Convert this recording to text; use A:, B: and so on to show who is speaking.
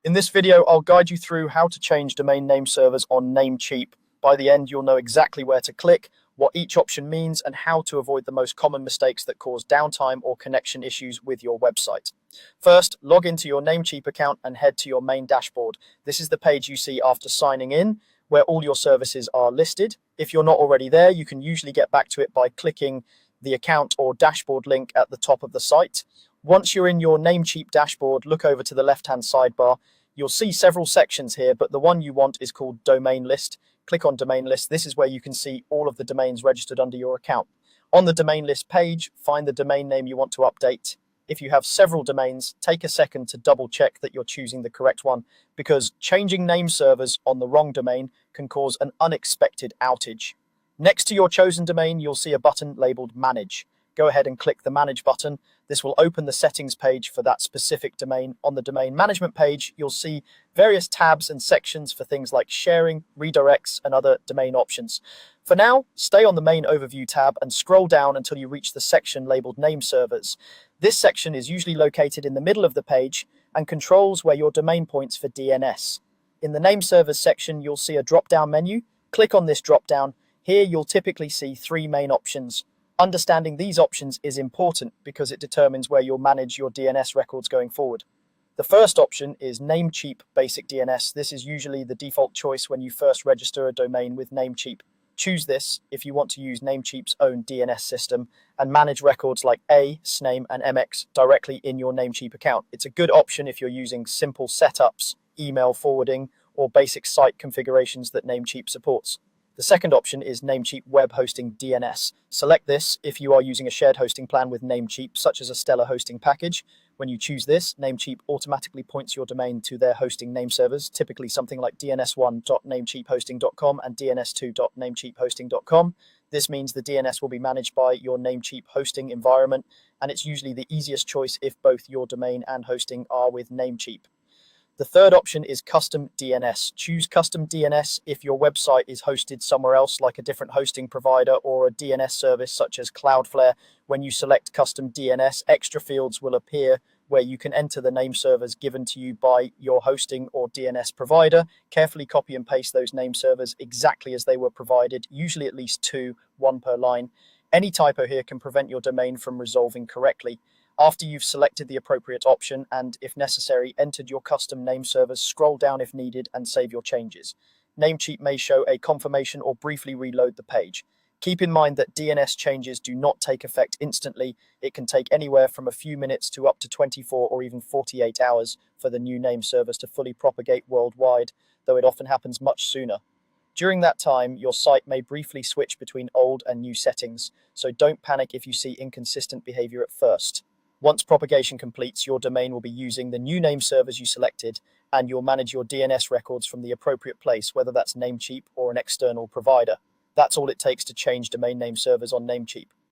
A: In this video, I'll guide you through how to change domain name servers on Namecheap. By the end, you'll know exactly where to click, what each option means, and how to avoid the most common mistakes that cause downtime or connection issues with your website. First, log into your Namecheap account and head to your main dashboard. This is the page you see after signing in, where all your services are listed. If you're not already there, you can usually get back to it by clicking the account or dashboard link at the top of the site. Once you're in your Namecheap dashboard, look over to the left-hand sidebar. You'll see several sections here, but the one you want is called Domain List. Click on Domain List. This is where you can see all of the domains registered under your account. On the Domain List page, find the domain name you want to update. If you have several domains, take a second to double check that you're choosing the correct one, because changing name servers on the wrong domain can cause an unexpected outage. Next to your chosen domain, you'll see a button labeled Manage. Go ahead and click the Manage button. This will open the settings page for that specific domain. On the domain management page, you'll see various tabs and sections for things like sharing, redirects, and other domain options. For now, stay on the main overview tab and scroll down until you reach the section labeled Nameservers. This section is usually located in the middle of the page and controls where your domain points for DNS. In the Nameservers section, you'll see a drop-down menu. Click on this drop-down. Here, you'll typically see three main options. Understanding these options is important because it determines where you'll manage your DNS records going forward. The first option is Namecheap Basic DNS. This is usually the default choice when you first register a domain with Namecheap. Choose this if you want to use Namecheap's own DNS system and manage records like A, SNAME, and MX directly in your Namecheap account. It's a good option if you're using simple setups, email forwarding, or basic site configurations that Namecheap supports. The second option is Namecheap Web Hosting DNS. Select this if you are using a shared hosting plan with Namecheap, such as a Stellar hosting package. When you choose this, Namecheap automatically points your domain to their hosting name servers, typically something like dns1.namecheaphosting.com and dns2.namecheaphosting.com. This means the DNS will be managed by your Namecheap hosting environment, and it's usually the easiest choice if both your domain and hosting are with Namecheap. The third option is Custom DNS. Choose Custom DNS if your website is hosted somewhere else, like a different hosting provider or a DNS service such as Cloudflare. When you select Custom DNS, extra fields will appear where you can enter the name servers given to you by your hosting or DNS provider. Carefully copy and paste those name servers exactly as they were provided, usually at least two, one per line. Any typo here can prevent your domain from resolving correctly. After you've selected the appropriate option and, if necessary, entered your custom name servers, scroll down if needed and save your changes. Namecheap may show a confirmation or briefly reload the page. Keep in mind that DNS changes do not take effect instantly. It can take anywhere from a few minutes to up to 24 or even 48 hours for the new name servers to fully propagate worldwide, though it often happens much sooner. During that time, your site may briefly switch between old and new settings, so don't panic if you see inconsistent behavior at first. Once propagation completes, your domain will be using the new name servers you selected, and you'll manage your DNS records from the appropriate place, whether that's Namecheap or an external provider. That's all it takes to change domain name servers on Namecheap.